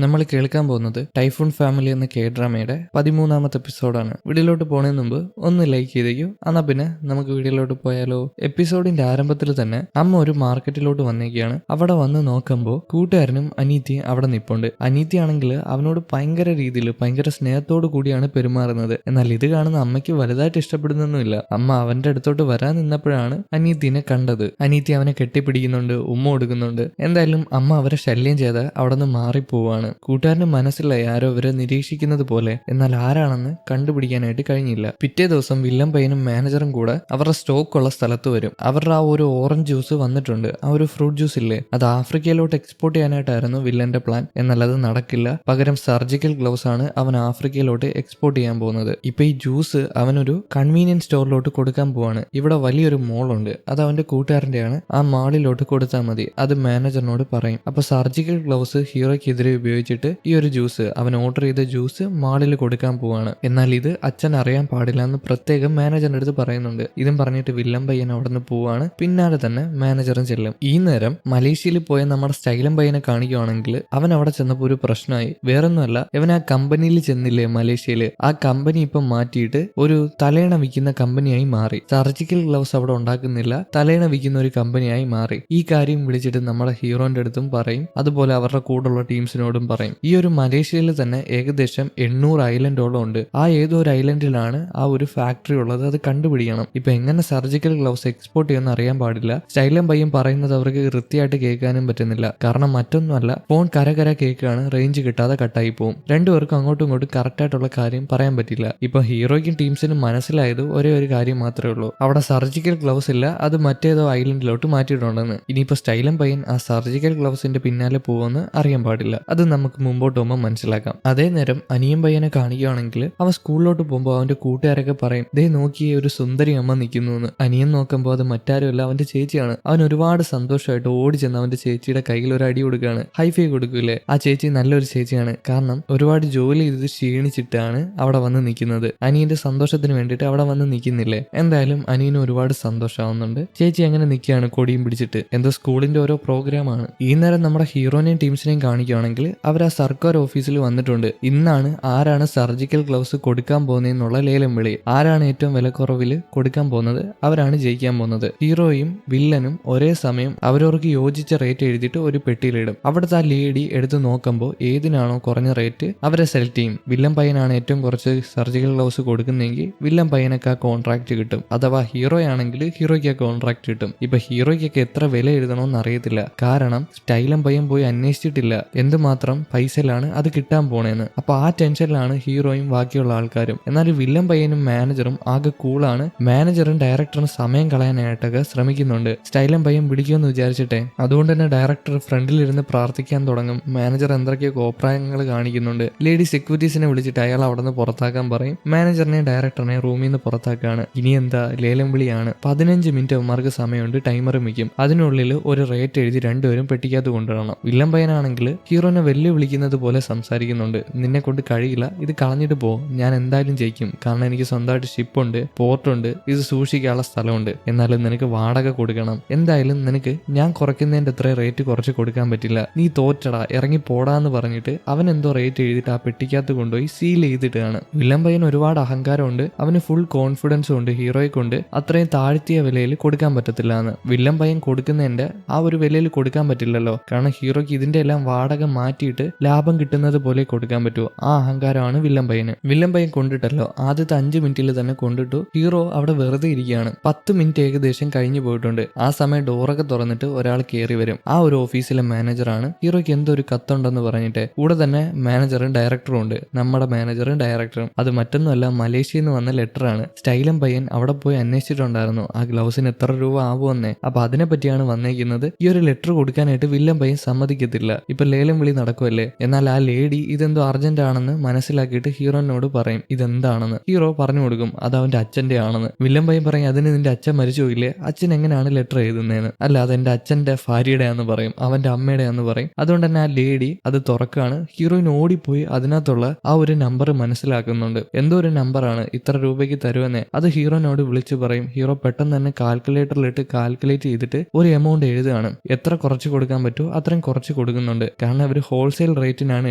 നമ്മൾ കേൾക്കാൻ പോകുന്നത് ടൈഫൂൺ ഫാമിലി എന്ന ഡ്രാമയുടെ 13ാമത്തെ എപ്പിസോഡാണ്. വീഡിയോയിലോട്ട് പോണതിന് മുമ്പ് ഒന്ന് ലൈക്ക് ചെയ്തേക്കൂ. എന്നാൽ പിന്നെ നമുക്ക് വീഡിയോയിലോട്ട് പോയാലോ. എപ്പിസോഡിന്റെ ആരംഭത്തിൽ തന്നെ അമ്മ ഒരു മാർക്കറ്റിലോട്ട് വന്നേക്കാണ്. അവിടെ വന്ന് നോക്കുമ്പോൾ കൂട്ടുകാരനും അനീത്തിയും അവിടെ നിൽപ്പുണ്ട്. അനീത്തിയാണെങ്കിൽ അവനോട് ഭയങ്കര സ്നേഹത്തോടു കൂടിയാണ് പെരുമാറുന്നത്. എന്നാൽ ഇത് കാണുന്ന അമ്മയ്ക്ക് വലുതായിട്ട് ഇഷ്ടപ്പെടുന്നൊന്നുമില്ല. അമ്മ അവന്റെ അടുത്തോട്ട് വരാൻ നിന്നപ്പോഴാണ് അനീത്തിനെ കണ്ടത്. അനീത്തി അവനെ കെട്ടിപ്പിടിക്കുന്നുണ്ട്, ഉമ്മ കൊടുക്കുന്നുണ്ട്. എന്തായാലും അമ്മ അവരെ ശല്യം ചെയ്ത് അവിടെ നിന്ന് മാറിപ്പോവാണ്. കൂട്ടുകാരന് മനസ്സിലായി ആരോ ഇവരെ നിരീക്ഷിക്കുന്നത് പോലെ. എന്നാൽ ആരാണെന്ന് കണ്ടുപിടിക്കാനായിട്ട് കഴിഞ്ഞില്ല. പിറ്റേ ദിവസം വില്ലൻ പയ്യനും മാനേജറും കൂടെ അവരുടെ സ്റ്റോക്ക് ഉള്ള സ്ഥലത്ത് വരും. അവരുടെ ആ ഒരു ഓറഞ്ച് ജ്യൂസ് വന്നിട്ടുണ്ട്. ആ ഒരു ഫ്രൂട്ട് ജ്യൂസ് ഇല്ലേ, അത് ആഫ്രിക്കയിലോട്ട് എക്സ്പോർട്ട് ചെയ്യാനായിട്ടായിരുന്നു വില്ലന്റെ പ്ലാൻ. എന്നാൽ അത് നടക്കില്ല. പകരം സർജിക്കൽ ഗ്ലൗസ് ആണ് അവൻ ആഫ്രിക്കയിലോട്ട് എക്സ്പോർട്ട് ചെയ്യാൻ പോകുന്നത്. ഇപ്പൊ ഈ ജ്യൂസ് അവനൊരു കൺവീനിയൻസ് സ്റ്റോറിലോട്ട് കൊടുക്കാൻ പോവാണ്. ഇവിടെ വലിയൊരു മോളുണ്ട്, അത് അവന്റെ കൂട്ടുകാരന്റെയാണ്. ആ മാളിലോട്ട് കൊടുത്താൽ മതി, അത് മാനേജറിനോട് പറയും. അപ്പൊ സർജിക്കൽ ഗ്ലൗസ് ഹീറോയ്ക്കെതിരെ ഉപയോഗിച്ചിട്ട് ഈ ഒരു ജ്യൂസ്, അവൻ ഓർഡർ ചെയ്ത ജ്യൂസ് മാളിൽ കൊടുക്കാൻ പോവാണ്. എന്നാൽ ഇത് അച്ഛൻ അറിയാൻ പാടില്ല എന്ന് പ്രത്യേകം മാനേജറിന്റെ അടുത്ത് പറയുന്നുണ്ട്. ഇതും പറഞ്ഞിട്ട് വില്ലൻ പയ്യൻ അവിടെ നിന്ന് പോവാണ്. പിന്നാലെ തന്നെ മാനേജറും ചെല്ലും. ഈ നേരം മലേഷ്യയിൽ പോയ നമ്മുടെ സ്റ്റൈലൻ പയ്യനെ കാണിക്കുകയാണെങ്കിൽ അവൻ അവിടെ ചെന്നപ്പോൾ ഒരു പ്രശ്നമായി. വേറൊന്നുമല്ല, ഇവൻ ആ കമ്പനിയിൽ ചെന്നില്ലേ മലേഷ്യയിൽ, ആ കമ്പനി ഇപ്പം മാറ്റിയിട്ട് ഒരു തലയണ വിൽക്കുന്ന കമ്പനിയായി മാറി. സർജിക്കൽ ഗ്ലൗസ് അവിടെ ഉണ്ടാക്കുന്നില്ല, തലയണ വിൽക്കുന്ന ഒരു കമ്പനിയായി മാറി. ഈ കാര്യം വിളിച്ചിട്ട് നമ്മുടെ ഹീറോന്റെ അടുത്തും പറയും. അതുപോലെ അവരുടെ കൂടെയുള്ള ടീംസിനോടും പറയും. ഈ ഒരു മലേഷ്യയിൽ തന്നെ ഏകദേശം 800 ഐലൻഡോളം ഉണ്ട്. ആ ഏതോ ഒരു ഐലൻഡിലാണ് ആ ഒരു ഫാക്ടറി ഉള്ളത്. അത് കണ്ടുപിടിക്കണം. ഇപ്പൊ എങ്ങനെ സർജിക്കൽ ഗ്ലൗസ് എക്സ്പോർട്ട് ചെയ്യുമെന്ന് അറിയാൻ പാടില്ല. സ്റ്റൈലൻ പയ്യൻ പറയുന്നത് അവർക്ക് കൃത്യമായിട്ട് കേൾക്കാനും പറ്റുന്നില്ല. കാരണം മറ്റൊന്നുമല്ല, ഫോൺ കര കേൾക്കുകയാണ്, റേഞ്ച് കിട്ടാതെ കട്ടായി പോകും. രണ്ടുപേർക്കും അങ്ങോട്ടും ഇങ്ങോട്ടും കറക്റ്റ് ആയിട്ടുള്ള കാര്യം പറയാൻ പറ്റില്ല. ഇപ്പൊ ഹീറോയ്ക്കും ടീംസിനും മനസ്സിലായത് ഒരേ ഒരു കാര്യം മാത്രമേ ഉള്ളൂ, അവിടെ സർജിക്കൽ ഗ്ലൗസ് ഇല്ല, അത് മറ്റേതോ ഐലൻഡിലോട്ട് മാറ്റിയിട്ടുണ്ടെന്ന്. ഇനിയിപ്പോ സ്റ്റൈലൻ പയ്യൻ ആ സർജിക്കൽ ഗ്ലൗസിന്റെ പിന്നാലെ പോകുമെന്ന് അറിയാൻ പാടില്ല. അത് നമുക്ക് മുമ്പോട്ട് പോകുമ്പോൾ മനസ്സിലാക്കാം. അതേ നേരം അനിയൻ പയ്യനെ കാണിക്കുകയാണെങ്കിൽ അവൻ സ്കൂളിലോട്ട് പോകുമ്പോൾ അവന്റെ കൂട്ടുകാരൊക്കെ പറയും, ദേ നോക്കിയേ ഒരു സുന്ദരി അമ്മ നിൽക്കുന്നു എന്ന്. അനിയൻ നോക്കുമ്പോൾ അത് മറ്റാരുമല്ല, അവന്റെ ചേച്ചിയാണ്. അവൻ ഒരുപാട് സന്തോഷമായിട്ട് ഓടി ചെന്ന് അവന്റെ ചേച്ചിയുടെ കയ്യിൽ ഒരു അടി കൊടുക്കുകയാണ്. ഹൈഫൈ കൊടുക്കൂലേ. ആ ചേച്ചി നല്ലൊരു ചേച്ചിയാണ്, കാരണം ഒരുപാട് ജോലി ചെയ്ത് ക്ഷീണിച്ചിട്ടാണ് അവിടെ വന്ന് നിൽക്കുന്നത്. അനിയന്റെ സന്തോഷത്തിന് വേണ്ടിയിട്ട് അവിടെ വന്ന് നിൽക്കുന്നില്ലേ. എന്തായാലും അനിയന് ഒരുപാട് സന്തോഷമാവുന്നുണ്ട്. ചേച്ചി അങ്ങനെ നിൽക്കുകയാണ് കൊടിയും പിടിച്ചിട്ട്. എന്തോ സ്കൂളിന്റെ ഓരോ പ്രോഗ്രാമാണ്. ഈ നേരം നമ്മുടെ ഹീറോനെയും ടീംസിനെയും കാണിക്കുകയാണെങ്കിൽ അവർ ആ സർക്കാർ ഓഫീസിൽ വന്നിട്ടുണ്ട്. ഇന്നാണ് ആരാണ് സർജിക്കൽ ഗ്ലൗസ് കൊടുക്കാൻ പോകുന്നതെന്നുള്ള ലേലം വിളി. ആരാണ് ഏറ്റവും വിലക്കുറവിൽ കൊടുക്കാൻ പോകുന്നത് അവരാണ് ജയിക്കാൻ പോകുന്നത്. ഹീറോയും വില്ലനും ഒരേ സമയം അവരവർക്ക് യോജിച്ച റേറ്റ് എഴുതിയിട്ട് ഒരു പെട്ടിയിലിടും. അവിടുത്തെ ആ ലേഡി എടുത്ത് നോക്കുമ്പോൾ ഏതിനാണോ കുറഞ്ഞ റേറ്റ് അവരെ സെലക്ട് ചെയ്യും. വില്ലൻ പയ്യനാണ് ഏറ്റവും കുറച്ച് സർജിക്കൽ ഗ്ലൗസ് കൊടുക്കുന്നെങ്കിൽ വില്ലൻ പയ്യനൊക്കെ ആ കോൺട്രാക്ട് കിട്ടും. അഥവാ ഹീറോ ആണെങ്കിൽ ഹീറോയ്ക്ക് ആ കോൺട്രാക്ട് കിട്ടും. ഇപ്പൊ ഹീറോയ്ക്കൊക്കെ എത്ര വില എഴുതണമെന്ന് അറിയത്തില്ല, കാരണം സ്റ്റൈലൻ പയ്യൻ പോയി അന്വേഷിച്ചിട്ടില്ല എന്തുമാത്രം പൈസയിലാണ് അത് കിട്ടാൻ പോണേന്ന്. അപ്പൊ ആ ടെൻഷനിലാണ് ഹീറോയും ബാക്കിയുള്ള ആൾക്കാരും. എന്നാൽ വില്ലൻ പയ്യനും മാനേജറും ആകെ കൂളാണ്. മാനേജറും ഡയറക്ടറും സമയം കളയാനായിട്ടൊക്കെ ശ്രമിക്കുന്നുണ്ട്. സ്റ്റൈലൻ പയ്യൻ പിടിക്കുമെന്ന് വിചാരിച്ചിട്ടെ. അതുകൊണ്ട് തന്നെ ഡയറക്ടർ ഫ്രണ്ടിലിരുന്ന് പ്രാർത്ഥിക്കാൻ തുടങ്ങും. മാനേജർ എന്തൊക്കെയോ കോപ്രായങ്ങൾ കാണിക്കുന്നുണ്ട്. ലേഡി സെക്യൂരിറ്റീസിനെ വിളിച്ചിട്ട് അയാൾ അവിടെ നിന്ന് പുറത്താക്കാൻ പറയും. മാനേജറിനെ ഡയറക്ടറിനെ റൂമിൽ നിന്ന് പുറത്താക്കാണ്. ഇനി എന്താ, ലേലം വിളിയാണ്. 15 മിനിറ്റ് അവന്മാർക്ക് സമയമുണ്ട്, ടൈമർ മിക്കും. അതിനുള്ളിൽ ഒരു റേറ്റ് എഴുതി രണ്ടുപേരും പെട്ടിക്കകത്ത് കൊണ്ടുവരണം. വില്ലൻ പയ്യനാണെങ്കിൽ ഹീറോനെ വെല്ലുവിളിക്കുന്നത് പോലെ സംസാരിക്കുന്നുണ്ട്. നിന്നെ കൊണ്ട് കഴിയില്ല, ഇത് കളഞ്ഞിട്ട് പോ, ഞാൻ എന്തായാലും ജയിക്കും, കാരണം എനിക്ക് സ്വന്തമായിട്ട് ഷിപ്പുണ്ട്, പോർട്ടുണ്ട്, ഇത് സൂക്ഷിക്കാനുള്ള സ്ഥലമുണ്ട്. എന്നാലും നിനക്ക് വാടക കൊടുക്കണം. എന്തായാലും നിനക്ക് ഞാൻ കുറയ്ക്കുന്നതിന്റെ അത്ര റേറ്റ് കുറച്ച് കൊടുക്കാൻ പറ്റില്ല, നീ തോറ്റടാ, ഇറങ്ങി പോടാന്ന് പറഞ്ഞിട്ട് അവൻ എന്തോ റേറ്റ് എഴുതിയിട്ട് ആ പെട്ടിക്കകത്ത് കൊണ്ടുപോയി സീൽ ചെയ്തിട്ടാണ്. വില്ലൻ പയ്യൻ ഒരുപാട് അഹങ്കാരമുണ്ട്, അവന് ഫുൾ കോൺഫിഡൻസും ഉണ്ട്. ഹീറോയെ കൊണ്ട് അത്രയും താഴ്ത്തിയ വിലയിൽ കൊടുക്കാൻ പറ്റത്തില്ല എന്ന്. വില്ലൻ പയ്യൻ കൊടുക്കുന്നതിന്റെ ആ ഒരു വിലയിൽ കൊടുക്കാൻ പറ്റില്ലല്ലോ, കാരണം ഹീറോയ്ക്ക് ഇതിന്റെ എല്ലാം വാടക മാറ്റിയിട്ട് ലാഭം കിട്ടുന്നത് പോലെ കൊടുക്കാൻ പറ്റുമോ. ആ അഹങ്കാരമാണ് വില്ലൻ പയ്യന്. വില്ലൻ പയ്യൻ കൊണ്ടിട്ടല്ലോ ആദ്യത്തെ 5 മിനിറ്റിൽ തന്നെ കൊണ്ടിട്ടു. ഹീറോ അവിടെ വെറുതെ ഇരിക്കുകയാണ്. 10 മിനിറ്റ് ഏകദേശം കഴിഞ്ഞു പോയിട്ടുണ്ട്. ആ സമയം ഡോറൊക്കെ തുറന്നിട്ട് ഒരാൾ കയറി വരും. ആ ഒരു ഓഫീസിലെ മാനേജറാണ്. ഹീറോയ്ക്ക് എന്തോ ഒരു കത്തുണ്ടെന്ന് പറഞ്ഞിട്ട് കൂടെ തന്നെ മാനേജറും ഡയറക്ടറും ഉണ്ട്. നമ്മുടെ മാനേജറും ഡയറക്ടറും. അത് മറ്റൊന്നുമല്ല, മലേഷ്യയിൽ നിന്ന് വന്ന ലെറ്ററാണ്. സ്റ്റൈലൻ പയ്യൻ അവിടെ പോയി അന്വേഷിച്ചിട്ടുണ്ടായിരുന്നു ആ ഗ്ലൗസിന് എത്ര രൂപ ആവുമെന്നേ. അപ്പൊ അതിനെ പറ്റിയാണ് വന്നേക്കുന്നത്. ഈ ഒരു ലെറ്റർ കൊടുക്കാനായിട്ട് വില്ലൻ പയ്യൻ സമ്മതിക്കത്തില്ല. ഇപ്പൊ ലേലം വിളി നടക്കുമല്ലേ. എന്നാൽ ആ ലേഡി ഇതെന്തോ അർജന്റ് ആണെന്ന് മനസ്സിലാക്കിയിട്ട് ഹീറോനോട് പറയും ഇതെന്താണെന്ന്. ഹീറോ പറഞ്ഞു കൊടുക്കും അത് അവന്റെ അച്ഛന്റെ ആണെന്ന്. വില്ലൻ പയ്യൻ പറയും അതിന് നിന്റെ അച്ഛൻ മരിച്ചു പോയില്ലേ, അച്ഛൻ എങ്ങനെയാണ് ലെറ്റർ എഴുതുന്നതെന്ന്. അല്ല, അത് എന്റെ അച്ഛന്റെ ഭാര്യയുടെയാന്ന് പറയും, അവന്റെ അമ്മയുടെയാന്ന് പറയും. അതുകൊണ്ട് തന്നെ ആ ലേഡി അത് തുറക്കാണ്. ഹീറോയിൻ ഓടിപ്പോയി അതിനകത്തുള്ള ആ ഒരു നമ്പർ മനസ്സിലാക്കുന്നുണ്ട്. എന്തോ ഒരു നമ്പറാണ്, ഇത്ര രൂപയ്ക്ക് തരുമെന്നേ. അത് ഹീറോനോട് വിളിച്ചു പറയും. ഹീറോ പെട്ടെന്ന് തന്നെ കാൽക്കുലേറ്ററിലിട്ട് കാൽക്കുലേറ്റ് ചെയ്തിട്ട് ഒരു എമൗണ്ട് എഴുതുകയാണ്. എത്ര കുറച്ച് കൊടുക്കാൻ പറ്റുമോ അത്രയും കുറച്ച് കൊടുക്കുന്നുണ്ട്. കാരണം അവർ ഹോൾ ഹോൾസെയിൽ റേറ്റിനാണ്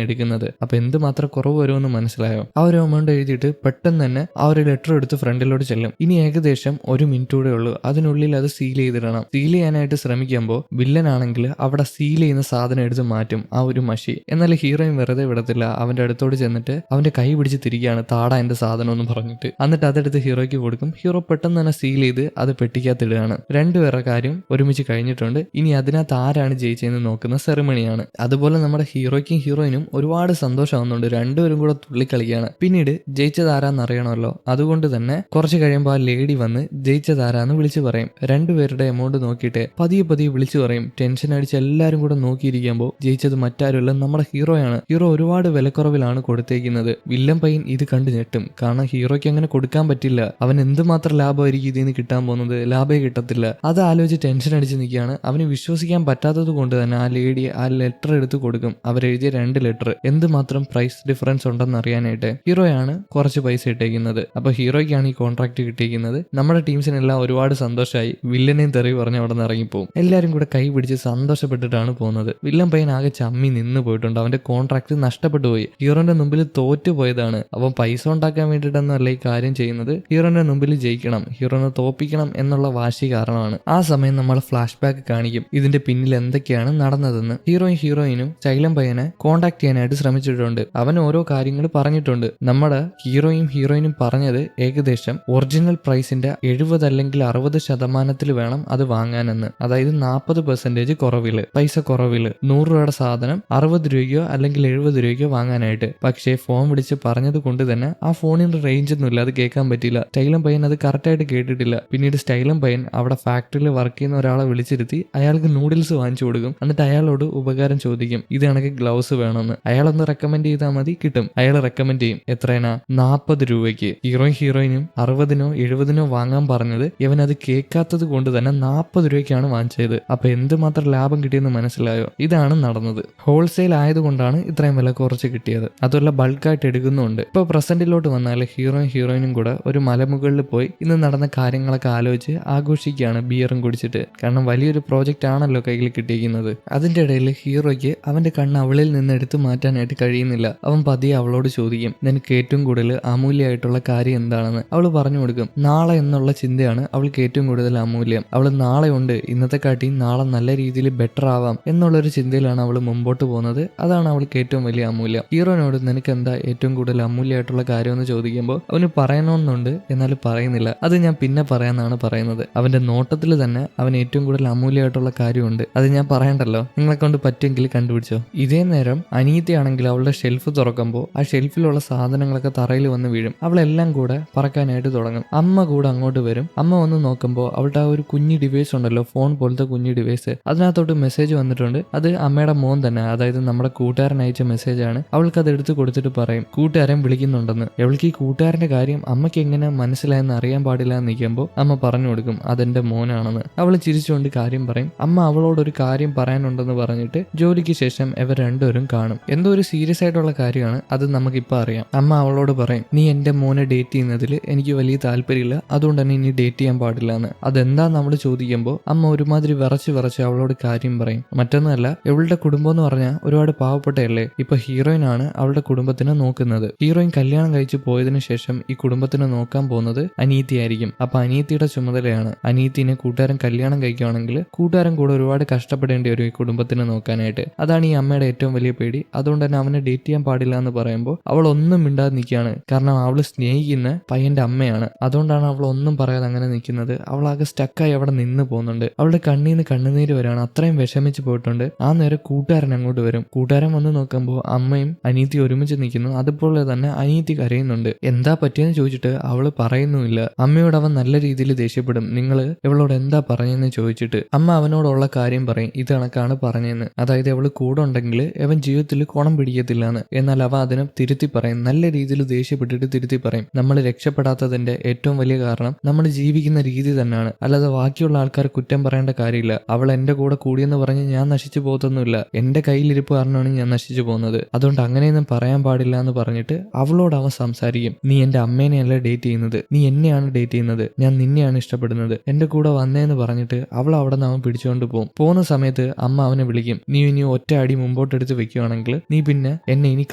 എടുക്കുന്നത്. അപ്പൊ എന്തുമാത്രം കുറവ് വരുമെന്ന് മനസ്സിലായോ? ആ ഒരു എമൗണ്ട് എഴുതിയിട്ട് പെട്ടെന്ന് തന്നെ ആ ഒരു ലെറ്റർ എടുത്ത് ഫ്രണ്ടിലോട്ട് ചെല്ലും. ഇനി ഏകദേശം 1 മിനിറ്റ് കൂടെ ഉള്ളൂ, അതിനുള്ളിൽ അത് സീൽ ചെയ്തിടണം. സീൽ ചെയ്യാനായിട്ട് ശ്രമിക്കുമ്പോൾ വില്ലനാണെങ്കിൽ അവിടെ സീൽ ചെയ്യുന്ന സാധനം എടുത്ത് മാറ്റും, ആ ഒരു മഷി. എന്നാൽ ഹീറോയും വെറുതെ വിടത്തില്ല. അവന്റെ അടുത്തോട് ചെന്നിട്ട് അവന്റെ കൈ പിടിച്ച് തിരികെയാണ്, താടാ എന്റെ സാധനം എന്ന് പറഞ്ഞിട്ട്. എന്നിട്ട് അതെടുത്ത് ഹീറോയ്ക്ക് കൊടുക്കും. ഹീറോ പെട്ടെന്ന് തന്നെ സീൽ ചെയ്ത് അത് പെട്ടിക്കകത്തിടുകയാണ്. രണ്ടുപേരുടെ കാര്യം ഒരുമിച്ച് കഴിഞ്ഞിട്ടുണ്ട്. ഇനി അതിനകത്ത് ആരാണ് ജയിച്ചതെന്ന് നോക്കുന്ന സെറിമണിയാണ്. അതുപോലെ നമ്മുടെ ഹീറോയ്ക്കും ഹീറോയിനും ഒരുപാട് സന്തോഷമാവുന്നുണ്ട്. രണ്ടുപേരും കൂടെ തുള്ളിക്കളിക്കുകയാണ്. പിന്നീട് ജയിച്ചതാരാന്ന് അറിയണമല്ലോ, അതുകൊണ്ട് തന്നെ കുറച്ച് കഴിയുമ്പോൾ ആ ലേഡി വന്ന് ജയിച്ചതാരാന്ന് വിളിച്ചു പറയും. രണ്ടുപേരുടെ എമൗണ്ട് നോക്കിയിട്ട് പതിയെ പതിയെ വിളിച്ചു പറയും. ടെൻഷൻ അടിച്ച് എല്ലാരും കൂടെ നോക്കിയിരിക്കുമ്പോൾ ജയിച്ചത് മറ്റാരുമല്ല, നമ്മുടെ ഹീറോയാണ്. ഹീറോ ഒരുപാട് വിലക്കുറവിലാണ് കൊടുത്തേക്കുന്നത്. വില്ലൻ പയ്യൻ ഇത് കണ്ടു ഞെട്ടും. കാരണം ഹീറോയ്ക്ക് അങ്ങനെ കൊടുക്കാൻ പറ്റില്ല. അവൻ എന്തുമാത്രം ലാഭമായിരിക്കും ഇതിൽ നിന്ന് കിട്ടാൻ പോകുന്നത്, ലാഭമേ കിട്ടത്തില്ല. അത് ആലോചിച്ച് ടെൻഷൻ അടിച്ച് നിൽക്കുകയാണ്. അവന് വിശ്വസിക്കാൻ പറ്റാത്തത് കൊണ്ട് തന്നെ ആ ലേഡി ആ ലെറ്റർ എടുത്ത് കൊടുക്കും. അവരെഴുതിയ 2 ലെറ്റർ. എന്തുമാത്രം പ്രൈസ് ഡിഫറൻസ് ഉണ്ടെന്ന് അറിയാനായിട്ട് ഹീറോയാണ് കുറച്ച് പൈസ ഇട്ടേക്കുന്നത്. അപ്പൊ ഹീറോയ്ക്കാണ് ഈ കോൺട്രാക്ട് കിട്ടിയിരിക്കുന്നത്. നമ്മുടെ ടീംസിനെല്ലാം ഒരുപാട് സന്തോഷമായി. വില്ലനെയും തെറി പറഞ്ഞ് അവിടെ നിന്ന് ഇറങ്ങിപ്പോവും. എല്ലാരും കൂടെ കൈ പിടിച്ച് സന്തോഷപ്പെട്ടിട്ടാണ് പോകുന്നത്. വില്ലൻ പയ്യൻ ആകെ ചമ്മി നിന്ന് പോയിട്ടുണ്ട്. അവന്റെ കോൺട്രാക്ട് നഷ്ടപ്പെട്ടു പോയി. ഹീറോന്റെ മുമ്പിൽ തോറ്റു പോയതാണ്. അവൻ പൈസ ഉണ്ടാക്കാൻ വേണ്ടിയിട്ടൊന്നല്ല ഈ കാര്യം ചെയ്യുന്നത്. ഹീറോന്റെ മുമ്പിൽ ജയിക്കണം, ഹീറോനെ തോപ്പിക്കണം എന്നുള്ള വാശി കാരണമാണ്. ആ സമയം നമ്മൾ ഫ്ലാഷ് ബാക്ക് കാണിക്കും ഇതിന്റെ പിന്നിൽ എന്തൊക്കെയാണ് നടന്നതെന്ന്. ഹീറോയിനും ചൈലം പയ്യനെ കോണ്ടാക്ട് ചെയ്യാനായിട്ട് ശ്രമിച്ചിട്ടുണ്ട്. അവൻ ഓരോ കാര്യങ്ങൾ പറഞ്ഞിട്ടുണ്ട്. നമ്മുടെ ഹീറോയിനും പറഞ്ഞത് ഏകദേശം ഒറിജിനൽ പ്രൈസിന്റെ 70 അല്ലെങ്കിൽ 60% വേണം അത് വാങ്ങാനെന്ന്. അതായത് 40% കുറവില്, പൈസ കുറവില് 100 രൂപയുടെ സാധനം 60 രൂപയ്ക്കോ അല്ലെങ്കിൽ 70 രൂപയ്ക്കോ വാങ്ങാനായിട്ട്. പക്ഷേ ഫോൺ വിളിച്ച് പറഞ്ഞത് കൊണ്ട് തന്നെ ആ ഫോണിന്റെ റേഞ്ച് ഒന്നുമില്ല, അത് കേൾക്കാൻ പറ്റില്ല. സ്റ്റൈലം പയ്യൻ അത് കറക്റ്റായിട്ട് കേട്ടിട്ടില്ല. പിന്നീട് സ്റ്റൈലം പയ്യൻ അവിടെ ഫാക്ടറിയിൽ വർക്ക് ചെയ്യുന്ന ഒരാളെ വിളിച്ചിരുത്തി അയാൾക്ക് നൂഡിൽസ് വാങ്ങിച്ചു കൊടുക്കും. എന്നിട്ട് അയാളോട് ഉപകാരം ചോദിക്കും, ഇത് കണക്ക് ഗ്ലൗസ് വേണമെന്ന്. അയാളൊന്ന് റെക്കമെൻഡ് ചെയ്താൽ മതി, കിട്ടും. അയാൾ റെക്കമെൻഡ് ചെയ്യും. എത്രയാണ്? 40 രൂപയ്ക്ക്. ഹീറോയിനും 60നോ 70നോ വാങ്ങാൻ പറഞ്ഞത് ഇവൻ അത് കേൾക്കാത്തത് കൊണ്ട് തന്നെ 40 രൂപയ്ക്കാണ് വാങ്ങിച്ചത്. അപ്പൊ എന്തുമാത്രം ലാഭം കിട്ടിയെന്ന് മനസ്സിലായോ? ഇതാണ് നടന്നത്. ഹോൾസെയിൽ ആയതുകൊണ്ടാണ് ഇത്രയും വില കുറച്ച് കിട്ടിയത്. അതുമല്ല ബൾക്കായിട്ട് എടുക്കുന്നുണ്ട്. ഇപ്പൊ പ്രസന്റിലോട്ട് വന്നാൽ ഹീറോയിനും കൂടെ ഒരു മലമുകളിൽ പോയി ഇന്ന് നടന്ന കാര്യങ്ങളൊക്കെ ആലോചിച്ച് ആഘോഷിക്കുകയാണ്, ബിയറും കുടിച്ചിട്ട്. കാരണം വലിയൊരു പ്രോജക്റ്റ് ആണല്ലോ കയ്യിൽ കിട്ടിയിരിക്കുന്നത്. അതിന്റെ ഇടയിൽ ഹീറോയ്ക്ക് അവന്റെ കണ്ണ് അവളിൽ നിന്ന് എടുത്തു മാറ്റാനായിട്ട് കഴിയുന്നില്ല. അവൻ പതിയെ അവളോട് ചോദിക്കും, നിനക്ക് ഏറ്റവും കൂടുതൽ അമൂല്യമായിട്ടുള്ള കാര്യം എന്താണെന്ന്. അവൾ പറഞ്ഞു കൊടുക്കും. നാളെ എന്നുള്ള ചിന്തയാണ് അവൾക്ക് ഏറ്റവും കൂടുതൽ അമൂല്യം. അവൾ നാളെ ഉണ്ട്, ഇന്നത്തെ കാട്ടി നാളെ നല്ല രീതിയിൽ ബെറ്റർ ആവാം എന്നുള്ളൊരു ചിന്തയിലാണ് അവൾ മുമ്പോട്ട് പോകുന്നത്. അതാണ് അവൾക്ക് ഏറ്റവും വലിയ അമൂല്യം. ഹീറോനോട് നിനക്ക് എന്താ ഏറ്റവും കൂടുതൽ അമൂല്യമായിട്ടുള്ള കാര്യം എന്ന് ചോദിക്കുമ്പോൾ അവന് പറയണമെന്നുണ്ട്, എന്നാൽ പറയുന്നില്ല. അത് ഞാൻ പിന്നെ പറയാന്നാണ് പറയുന്നത്. അവന്റെ നോട്ടത്തിൽ തന്നെ അവൻ ഏറ്റവും കൂടുതൽ അമൂല്യമായിട്ടുള്ള കാര്യമുണ്ട്. അത് ഞാൻ പറയണ്ടല്ലോ, നിങ്ങളെ കൊണ്ട് പറ്റുമെങ്കിൽ കണ്ടുപിടിച്ചോ. ഇതേ നേരം അനീതിയാണെങ്കിൽ അവളുടെ ഷെൽഫ് തുറക്കുമ്പോൾ ആ ഷെൽഫിലുള്ള സാധനങ്ങളൊക്കെ തറയിൽ വന്ന് വീഴും. അവളെല്ലാം കൂടെ പറക്കാനായിട്ട് തുടങ്ങും. അമ്മ കൂടെ അങ്ങോട്ട് വരും. അമ്മ വന്ന് നോക്കുമ്പോൾ അവളുടെ ആ ഒരു കുഞ്ഞു ഡിവൈസ് ഉണ്ടല്ലോ, ഫോൺ പോലത്തെ കുഞ്ഞു ഡിവൈസ്, അതിനകത്തോട്ട് മെസ്സേജ് വന്നിട്ടുണ്ട്. അത് അമ്മയുടെ മോൻ തന്നെ, അതായത് നമ്മുടെ കൂട്ടുകാരൻ അയച്ച മെസ്സേജ് ആണ്. അവൾക്ക് അത് എടുത്ത് കൊടുത്തിട്ട് പറയും കൂട്ടുകാരൻ വിളിക്കുന്നുണ്ടെന്ന്. അവൾക്ക് ഈ കൂട്ടുകാരന്റെ കാര്യം അമ്മയ്ക്ക് എങ്ങനെ മനസ്സിലായെന്ന് അറിയാൻ പാടില്ല എന്ന് നിൽക്കുമ്പോൾ അമ്മ പറഞ്ഞു കൊടുക്കും അതെന്റെ മോനാണെന്ന്. അവൾ ചിരിച്ചുകൊണ്ട് കാര്യം പറയും. അമ്മ അവളോടൊരു കാര്യം പറയാനുണ്ടെന്ന് പറഞ്ഞിട്ട് ജോലിക്ക് ശേഷം ഇവർ രണ്ടുപേരും കാണും. എന്തോ ഒരു സീരിയസ് ആയിട്ടുള്ള കാര്യമാണ്, അത് നമുക്കിപ്പോൾ അറിയാം. അമ്മ അവളോട് പറയും, നീ എന്റെ മോനെ ഡേറ്റ് ചെയ്യുന്നതിൽ എനിക്ക് വലിയ താല്പര്യമില്ല, അതുകൊണ്ട് തന്നെ ഇനി ഡേറ്റ് ചെയ്യാൻ പാടില്ല എന്ന്. അതെന്താ നമ്മൾ ചോദിക്കുമ്പോൾ അമ്മ ഒരുമാതിരി വിറച്ച് അവളോട് കാര്യം പറയും. മറ്റൊന്നുമല്ല, ഇവളുടെ കുടുംബം എന്ന് പറഞ്ഞാൽ ഒരുപാട് പാവപ്പെട്ടയല്ലേ. ഇപ്പൊ ഹീറോയിനാണ് അവളുടെ കുടുംബത്തിനെ നോക്കുന്നത്. ഹീറോയിൻ കല്യാണം കഴിച്ചു പോയതിനു ശേഷം ഈ കുടുംബത്തിനെ നോക്കാൻ പോകുന്നത് അനീതിയായിരിക്കും. അപ്പൊ അനീതിയുടെ ചുമതലയാണ്. അനീതിനെ കൂട്ടുകാരൻ കല്യാണം കഴിക്കുകയാണെങ്കിൽ കൂട്ടുകാരൻ കൂടെ ഒരുപാട് കഷ്ടപ്പെടേണ്ടി വരും ഈ കുടുംബത്തിനെ നോക്കാനായിട്ട്. അതാണ് ഈ അമ്മയുടെ ഏറ്റവും വലിയ പേടി. അതുകൊണ്ട് തന്നെ അവനെ ഡേറ്റ് ചെയ്യാൻ പാടില്ല എന്ന് പറയുമ്പോൾ അവൾ ഒന്നും മിണ്ടാതെ നിൽക്കുകയാണ്. കാരണം അവള് സ്നേഹിക്കുന്ന പയ്യന്റെ അമ്മയാണ്. അതുകൊണ്ടാണ് അവൾ ഒന്നും പറയാതെ അങ്ങനെ നിൽക്കുന്നത്. അവൾ ആകെ സ്റ്റക്കായി അവിടെ നിന്ന് പോകുന്നുണ്ട്. അവളുടെ കണ്ണീന്ന് കണ്ണുനീര് വരാണ്. അത്രയും വിഷമിച്ച് പോയിട്ടുണ്ട്. ആ നേരം കൂട്ടുകാരൻ അങ്ങോട്ട് വരും. കൂട്ടുകാരൻ വന്ന് നോക്കുമ്പോൾ അമ്മയും അനീതി ഒരുമിച്ച് നിൽക്കുന്നു. അതുപോലെ തന്നെ അനീതി കരയുന്നുണ്ട്. എന്താ പറ്റിയെന്ന് ചോദിച്ചിട്ട് അവള് പറയുന്നുമില്ല. അമ്മയോട് അവൻ നല്ല രീതിയിൽ ദേഷ്യപ്പെടും. നിങ്ങള് ഇവളോട് എന്താ പറഞ്ഞെന്ന് ചോദിച്ചിട്ട് അമ്മ അവനോടുള്ള കാര്യം പറയും. ഇത് കണക്കാണ് പറഞ്ഞതെന്ന്. അതായത് അവള് കൂടെ ഉണ്ടെങ്കിൽ അവൻ ജീവിതത്തിൽ കുണം പിടിക്കത്തില്ല എന്ന്. എന്നാൽ അവ അതിനെ തിരുത്തി പറയും. നല്ല രീതിയിൽ ദേഷ്യപ്പെട്ടിട്ട് തിരുത്തി പറയും. നമ്മൾ രക്ഷപ്പെടാത്തതിന്റെ ഏറ്റവും വലിയ കാരണം നമ്മൾ ജീവിക്കുന്ന രീതി തന്നെയാണ്, അല്ലാതെ ബാക്കിയുള്ള ആൾക്കാർ കുറ്റം പറയേണ്ട കാര്യമില്ല. അവൾ എന്റെ കൂടെ കൂടിയെന്ന് പറഞ്ഞ് ഞാൻ നശിച്ചു പോകത്തൊന്നുമില്ല. എന്റെ കയ്യിലിരിപ്പ് കാരണമാണ് ഞാൻ നശിച്ചു പോകുന്നത്. അതുകൊണ്ട് അങ്ങനെയൊന്നും പറയാൻ പാടില്ല എന്ന് പറഞ്ഞിട്ട് അവളോട് അവൻ സംസാരിക്കും. നീ എന്റെ അമ്മേനെയല്ല ഡേറ്റ് ചെയ്യുന്നത്, നീ എന്നെയാണ് ഡേറ്റ് ചെയ്യുന്നത്. ഞാൻ നിന്നെയാണ് ഇഷ്ടപ്പെടുന്നത്. എന്റെ കൂടെ വന്നേന്ന് പറഞ്ഞിട്ട് അവൾ അവിടെ നിന്ന് അവൻ പിടിച്ചുകൊണ്ട് പോകും. പോകുന്ന സമയത്ത് അമ്മ അവനെ വിളിക്കും. നീ ഇനി ഒറ്റ അടി മുമ്പോട്ട് എംബോട്ട് എടുത്ത് വെക്കുകയാണെങ്കിൽ നീ പിന്നെ എന്നെ ഇനി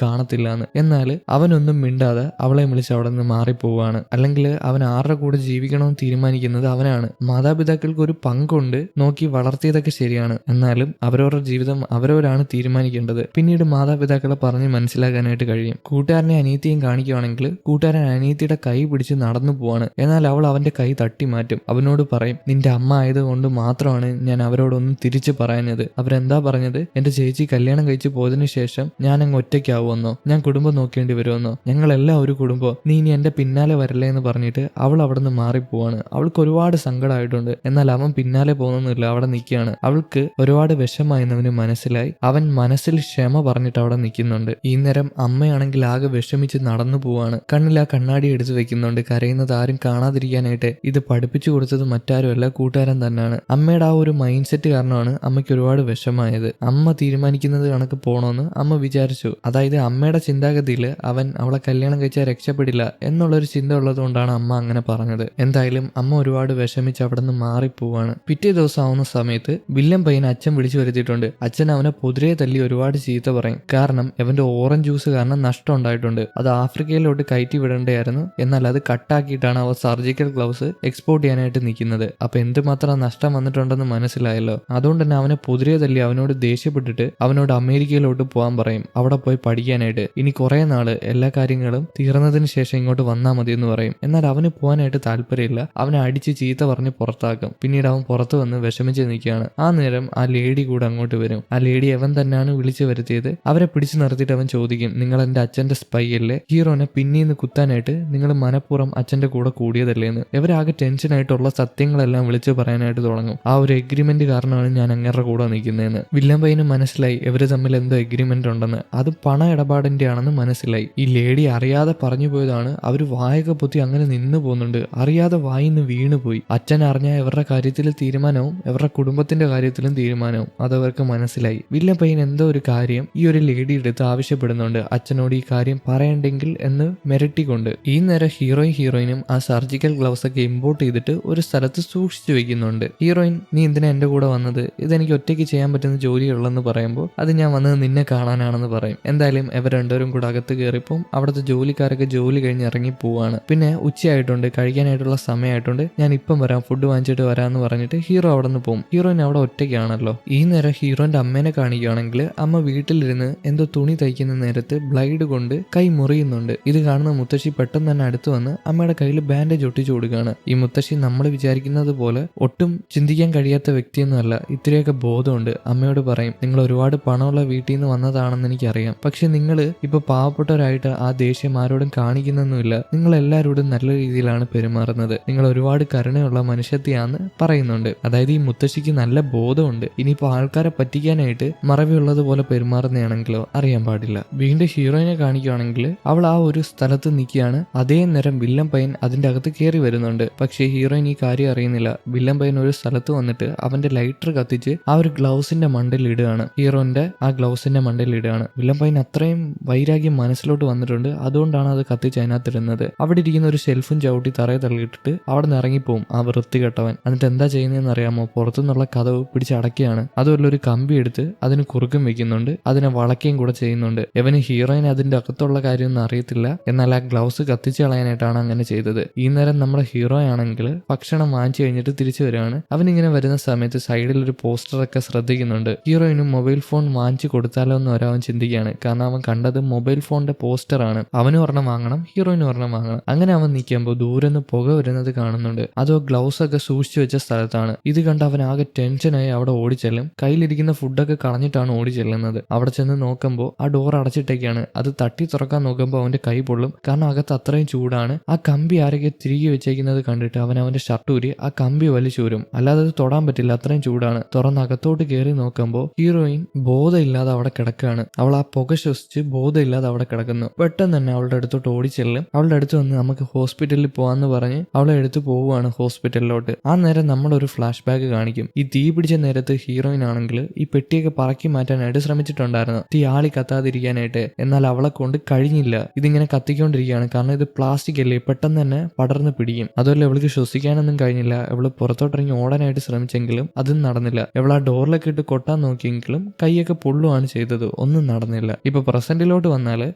കാണത്തില്ല എന്ന്. എന്നാൽ അവനൊന്നും മിണ്ടാതെ അവളെ വിളിച്ച് അവിടെ നിന്ന് മാറിപ്പോവാണ്. അല്ലെങ്കിൽ അവൻ ആരുടെ കൂടെ ജീവിക്കണമെന്ന് തീരുമാനിക്കുന്നത് അവനാണ്. മാതാപിതാക്കൾക്ക് ഒരു പങ്കുണ്ട്, നോക്കി വളർത്തിയതൊക്കെ ശരിയാണ്, എന്നാലും അവരവരുടെ ജീവിതം അവരവരാണ് തീരുമാനിക്കേണ്ടത്. പിന്നീട് മാതാപിതാക്കളെ പറഞ്ഞ് മനസ്സിലാക്കാനായിട്ട് കഴിയും. കൂട്ടുകാരനെ അനിയത്തിയും കാണിക്കുകയാണെങ്കിൽ കൂട്ടുകാരൻ അനിയത്തിയുടെ കൈ പിടിച്ച് നടന്നു പോവാണ്. എന്നാൽ അവൾ അവന്റെ കൈ തട്ടി മാറ്റും. അവനോട് പറയും, നിന്റെ അമ്മ ആയതുകൊണ്ട് മാത്രമാണ് ഞാൻ അവരോടൊന്നും തിരിച്ചു പറയുന്നത്. അവരെന്താ പറഞ്ഞത്? എന്റെ ചേച്ചി കല്യാണം കഴിച്ച് പോയതിനു ശേഷം ഞാൻ അങ്ങ് ഒറ്റയ്ക്കാവുമെന്നോ, ഞാൻ കുടുംബം നോക്കേണ്ടി വരുമെന്നോ, ഞങ്ങളെല്ലാം ഒരു കുടുംബം, നീ ഇനി എന്റെ പിന്നാലെ വരല്ലേ എന്ന് പറഞ്ഞിട്ട് അവൾ അവിടെ നിന്ന് മാറിപ്പോവാണ്. അവൾക്ക് ഒരുപാട് സങ്കടമായിട്ടുണ്ട്. എന്നാൽ അവൻ പിന്നാലെ പോകുന്നില്ല, അവിടെ നിൽക്കുകയാണ്. അവൾക്ക് ഒരുപാട് വിഷമായെന്നവന് മനസ്സിലായി. അവൻ മനസ്സിൽ ക്ഷമ പറഞ്ഞിട്ട് അവിടെ നിൽക്കുന്നുണ്ട്. ഈ നേരം അമ്മയാണെങ്കിൽ ആകെ വിഷമിച്ച് നടന്നു പോവാണ്. കണ്ണിൽ ആ കണ്ണാടി എടുത്തു വെക്കുന്നുണ്ട്, കരയുന്നത് ആരും കാണാതിരിക്കാനായിട്ട്. ഇത് പഠിപ്പിച്ചു കൊടുത്തത് മറ്റാരുമല്ല, കൂട്ടുകാരൻ തന്നെയാണ്. അമ്മയുടെ ആ ഒരു മൈൻഡ് സെറ്റ് കാരണമാണ് അമ്മയ്ക്ക് ഒരുപാട് വിഷമായത്. അമ്മ തീരുമാനിക്കുന്നത് കണക്ക് പോകണമെന്ന് അമ്മ വിചാരിച്ചു. അതായത് അമ്മയുടെ ചിന്താഗതിയിൽ അവൻ അവളെ കല്യാണം കഴിച്ചാൽ രക്ഷപ്പെടില്ല എന്നുള്ളൊരു ചിന്ത ഉള്ളത് കൊണ്ടാണ് അമ്മ അങ്ങനെ പറഞ്ഞത്. എന്തായാലും അമ്മ ഒരുപാട് വിഷമിച്ച് അവിടെ നിന്ന് മാറിപ്പോവാണ്. പിറ്റേ ദിവസം ആവുന്ന സമയത്ത് വില്യം പയ്യനെ അച്ഛൻ വിളിച്ചു വരുത്തിയിട്ടുണ്ട്. അച്ഛൻ അവനെ പൊതിരെ തല്ലി ഒരുപാട് ചീത്ത പറയും. കാരണം അവന്റെ ഓറഞ്ച് ജ്യൂസ് കാരണം നഷ്ടം ഉണ്ടായിട്ടുണ്ട്. അത് ആഫ്രിക്കയിലോട്ട് കയറ്റി വിടേണ്ടതായിരുന്നു. എന്നാൽ അത് കട്ടാക്കിയിട്ടാണ് അവർ സർജിക്കൽ ഗ്ലൗസ് എക്സ്പോർട്ട് ചെയ്യാനായിട്ട് നിൽക്കുന്നത്. അപ്പൊ എന്തുമാത്രം നഷ്ടം വന്നിട്ടുണ്ടെന്ന് മനസ്സിലായല്ലോ. അതുകൊണ്ട് തന്നെ അവനെ പൊതിരെ തല്ലി അവനോട് ദേഷ്യപ്പെട്ടിട്ട് അവനോട് അമേരിക്കയിലോട്ട് പോകാൻ പറയും, അവിടെ പോയി പഠിക്കാനായിട്ട്. ഇനി കുറെ നാള് എല്ലാ കാര്യങ്ങളും തീർന്നതിന് ശേഷം ഇങ്ങോട്ട് വന്നാൽ മതി എന്ന് പറയും. എന്നാൽ അവന് പോകാനായിട്ട് താല്പര്യമില്ല. അവനെ അടിച്ച് ചീത്ത പറഞ്ഞ് പുറത്താക്കും. പിന്നീട് അവൻ പുറത്തു വന്ന് വിഷമിച്ച് നിൽക്കുകയാണ്. ആ നേരം ആ ലേഡി കൂടെ അങ്ങോട്ട് വരും. ആ ലേഡി അവൻ തന്നെയാണ് വിളിച്ചു വരുത്തിയത്. അവരെ പിടിച്ചു നിർത്തിയിട്ട് അവൻ ചോദിക്കും, നിങ്ങൾ എന്റെ അച്ഛന്റെ സ്പൈ അല്ലേ? ഹീറോനെ പിന്നീന്ന് കുത്താനായിട്ട് നിങ്ങൾ മനഃപൂർവ്വം അച്ഛന്റെ കൂടെ കൂടിയതല്ലേ എന്ന്. ഇവരാകെ ടെൻഷനായിട്ടുള്ള സത്യങ്ങളെല്ലാം വിളിച്ചു പറയാനായിട്ട് തുടങ്ങും. ആ ഒരു എഗ്രിമെന്റ് കാരണമാണ് ഞാൻ അങ്ങേരുടെ കൂടെ നിൽക്കുന്നതെന്ന്. വില്യം പയ്യന് മനസ്സിലായി ഇവര് തമ്മിൽ എന്തോ എഗ്രിമെന്റ് ഉണ്ടെന്ന്. അത് പണ ഇടപാടിന്റെ ആണെന്ന് മനസ്സിലായി. ഈ ലേഡി അറിയാതെ പറഞ്ഞു പോയതാണ്. അവര് വായൊക്കെ പൊത്തി അങ്ങനെ നിന്ന് പോകുന്നുണ്ട്. അറിയാതെ വായിന്ന് വീണുപോയി. അച്ഛൻ അറിഞ്ഞ ഇവരുടെ കാര്യത്തിൽ തീരുമാനവും ഇവരുടെ കുടുംബത്തിന്റെ കാര്യത്തിലും തീരുമാനവും അതവർക്ക് മനസ്സിലായി. വില്യം പയ്യൻ എന്തോ ഒരു കാര്യം ഈ ഒരു ലേഡി എടുത്ത് ആവശ്യപ്പെടുന്നുണ്ട്, അച്ഛനോട് ഈ കാര്യം പറയണ്ടെങ്കിൽ എന്ന് മിരട്ടിക്കൊണ്ട്. ഈ നേരം ഹീറോയിനും ആ സർജിക്കൽ ഗ്ലൗസ് ഒക്കെ ഇമ്പോർട്ട് ചെയ്തിട്ട് ഒരു സ്ഥലത്ത് സൂക്ഷിച്ചു വെക്കുന്നുണ്ട്. ഹീറോയിൻ, നീ എന്തിനാ എന്റെ കൂടെ വന്നത്? ഇതെനിക്ക് ഒറ്റയ്ക്ക് ചെയ്യാൻ പറ്റുന്ന ജോലിയുള്ളെന്ന് പറയുമ്പോൾ അത് ഞാൻ വന്നത് നിന്നെ കാണാനാണെന്ന് പറയും. എന്തായാലും ഇവർ രണ്ടുപേരും കൂടെ അകത്ത് കയറിപ്പോൾ അവിടുത്തെ ജോലിക്കാരൊക്കെ ജോലി കഴിഞ്ഞ് ഇറങ്ങി പോവാണ്. പിന്നെ ഉച്ചയായിട്ടുണ്ട്, കഴിക്കാനായിട്ടുള്ള സമയമായിട്ടുണ്ട്, ഞാൻ ഇപ്പം വരാം, ഫുഡ് വാങ്ങിച്ചിട്ട് വരാമെന്ന് പറഞ്ഞിട്ട് ഹീറോ അവിടെ നിന്ന് പോകും. ഹീറോയിൻ അവിടെ ഒറ്റയ്ക്കാണല്ലോ. ഈ നേരം ഹീറോന്റെ അമ്മേനെ കാണിക്കുകയാണെങ്കിൽ അമ്മ വീട്ടിലിരുന്ന് എന്തോ തുണി തയ്ക്കുന്ന നേരത്ത് ബ്ലൈഡ് കൊണ്ട് കൈ മുറിയുന്നുണ്ട്. ഇത് കാണുന്ന മുത്തശ്ശി പെട്ടെന്ന് തന്നെ അടുത്ത് വന്ന് അമ്മയുടെ കയ്യിൽ ബാൻഡേജ് ഒട്ടിച്ചു കൊടുക്കുകയാണ്. ഈ മുത്തശ്ശി നമ്മൾ വിചാരിക്കുന്നത് പോലെ ഒട്ടും ചിന്തിക്കാൻ കഴിയാത്ത വ്യക്തിയൊന്നുമല്ല, ഇത്രയൊക്കെ ബോധമുണ്ട്. അമ്മയോട് പറയും, നിങ്ങൾ ഒരുപാട് പണമുള്ള വീട്ടിൽ നിന്ന് വന്നതാണെന്ന് എനിക്കറിയാം, പക്ഷെ നിങ്ങൾ ഇപ്പൊ പാവപ്പെട്ടവരായിട്ട് ആ ദേഷ്യം ആരോടും കാണിക്കുന്നൊന്നുമില്ല, നിങ്ങൾ എല്ലാവരോടും നല്ല രീതിയിലാണ് പെരുമാറുന്നത്, നിങ്ങൾ ഒരുപാട് കരുണയുള്ള മനുഷ്യത്തെയാന്ന് പറയുന്നുണ്ട്. അതായത് ഈ മുത്തശ്ശിക്ക് നല്ല ബോധമുണ്ട്. ഇനിയിപ്പോ ആൾക്കാരെ പറ്റിക്കാനായിട്ട് മറവിയുള്ളതുപോലെ പെരുമാറുന്നതാണെങ്കിലോ അറിയാൻ പാടില്ല. വീണ്ടും ഹീറോയിനെ കാണിക്കുകയാണെങ്കിൽ അവൾ ആ ഒരു സ്ഥലത്ത് നിൽക്കുകയാണ്. അതേ നേരം വില്ലൻ പയ്യൻ അതിന്റെ അകത്ത് കയറി വരുന്നുണ്ട്. പക്ഷേ ഹീറോയിൻ ഈ കാര്യം അറിയുന്നില്ല. വില്ലൻ പയ്യൻ ഒരു സ്ഥലത്ത് വന്നിട്ട് അവന്റെ ലൈറ്റർ കത്തിച്ച് ആ ഒരു ഗ്ലൗസിന്റെ മണ്ടയിൽ ഇടുകയാണ്. ഹീറോന്റെ ആ ഗ്ലൗസിന്റെ മണ്ടയിൽ ഇടുകയാണ്. വില്ലൻ പയ്യൻ അത്രയും വൈരാഗ്യം മനസ്സിലോട്ട് വന്നിട്ടുണ്ട്. അതുകൊണ്ടാണ് അത് കത്തിച്ച് അതിനകത്തിടുന്നത്. അവിടെ ഇരിക്കുന്ന ഒരു ഷെൽഫും ചവിട്ടി തറയെ തള്ളിയിട്ടിട്ട് അവിടെ നിന്ന് ഇറങ്ങിപ്പോവും ആ വൃത്തികെട്ടവൻ. എന്നിട്ട് എന്താ ചെയ്യുന്നതെന്ന് അറിയാമോ? പുറത്തുനിന്നുള്ള കതവ് പിടിച്ചടക്കുകയാണ്. അതുപോലെ ഒരു കമ്പി എടുത്ത് അതിന് കുറുക്കും വെക്കുന്നുണ്ട്, അതിനെ വളയ്ക്കുകയും കൂടെ ചെയ്യുന്നുണ്ട്. ഇവന് ഹീറോയിൻ അതിന്റെ അകത്തുള്ള കാര്യമൊന്നും അറിയത്തില്ല. എന്നാൽ ആ ഗ്ലൗസ് കത്തിച്ച് കളയാനായിട്ടാണ് അങ്ങനെ ചെയ്തത്. ഈ നേരം നമ്മുടെ ഹീറോ ആണെങ്കിൽ ഭക്ഷണം വാങ്ങിച്ചു കഴിഞ്ഞിട്ട് തിരിച്ചു വരികയാണ്. അവനിങ്ങനെ വരുന്ന സമയത്ത് സൈഡിൽ ഒരു പോസ്റ്ററൊക്കെ ശ്രദ്ധിക്കുന്നുണ്ട്. ഹീറോയിനും മൊബൈൽ ഫോൺ വാങ്ങിച്ചു കൊടുത്താലോ എന്ന് അവൻ ചിന്തിക്കുകയാണ്. കാരണം അവൻ കണ്ടത് മൊബൈൽ ഫോണിന്റെ പോസ്റ്ററാണ്. അവനും ഒരെണ്ണം വാങ്ങണം, ഹീറോയിനും ഒരെണ്ണം വാങ്ങണം. അങ്ങനെ അവൻ നിൽക്കുമ്പോൾ ദൂരെ നിന്ന് പുക വരുന്നത് കാണുന്നുണ്ട്. അതോ ഗ്ലൗസ് ഒക്കെ സൂക്ഷിച്ചു വെച്ച സ്ഥലത്താണ്. ഇത് കണ്ട് അവൻ ആകെ ടെൻഷനായി അവിടെ ഓടിച്ചെല്ലും. കയ്യിലിരിക്കുന്ന ഫുഡൊക്കെ കളഞ്ഞിട്ടാണ് ഓടി ചെല്ലുന്നത്. അവിടെ ചെന്ന് നോക്കുമ്പോൾ ആ ഡോർ അടച്ചിട്ടേക്കാണ്. അത് തട്ടി തുറക്കാൻ നോക്കുമ്പോൾ അവന്റെ കൈ പൊള്ളും. കാരണം അകത്ത് അത്രയും ചൂടാണ്. ആ കമ്പി ആരൊക്കെ തിരികെ വെച്ചേക്കുന്നത് കണ്ടിട്ട് അവന്റെ ഷർട്ട് ഊരി ആ കമ്പി വലിച്ചൂരും. അല്ലാതെ അത് തൊടാൻ പറ്റില്ല, അത്രയും ചൂടാണ്. തുറന്ന് അകത്തോട്ട് കയറി നോക്കുമ്പോൾ ഹീറോയിൻ ബോധമില്ലാതെ അവിടെ കിടക്കുകയാണ്. അവൾ ആ പുക ശ്വസിച്ച് ബോധമില്ലാതെ അവിടെ കിടക്കുന്നു. പെട്ടെന്ന് തന്നെ അവളുടെ അടുത്തോട്ട് ഓടിച്ചെല്ലും. അവളുടെ അടുത്ത് വന്ന് നമുക്ക് ഹോസ്പിറ്റലിൽ പോവാന്ന് പറഞ്ഞ് അവളെ എടുത്ത് പോവുകയാണ് ഹോസ്പിറ്റലിലോട്ട്. ആ നേരം നമ്മളൊരു ഫ്ലാഷ് ബാക്ക് കാണിക്കും. ഈ തീ പിടിച്ച നേരത്ത് ഹീറോയിൻ ആണെങ്കിൽ ഈ പെട്ടിയൊക്കെ പറക്കി മാറ്റാനായിട്ട് ശ്രമിച്ചിട്ടുണ്ടായിരുന്നു, തീ ആളി കത്താതിരിക്കാനായിട്ട്. എന്നാൽ അവളെ കൊണ്ട് കഴിഞ്ഞില്ല. ഇതിങ്ങനെ കത്തിക്കൊണ്ടിരിക്കുകയാണ്. കാരണം ഇത് പ്ലാസ്റ്റിക് അല്ലേ, പെട്ടെന്ന് തന്നെ പടർന്ന് പിടിക്കും. അതുപോലെ ഇവൾക്ക് ശ്വസിക്കാനൊന്നും കഴിഞ്ഞില്ല. ഇവള് പുറത്തോട്ടിറങ്ങി ഓടാനായിട്ട് ശ്രമിച്ചെങ്കിലും അതും നടന്നില്ല. ഇവൾ ആ ഡോറിലൊക്കെ ഇട്ട് കൊട്ടാൻ നോക്കിയെങ്കിലും കൈയൊക്കെ പൊള്ളുവാണ് ചെയ്തത്, ഒന്നും നടന്നില്ല. ഇപ്പൊ പ്രസന്റിലോട്ട് വന്നാല്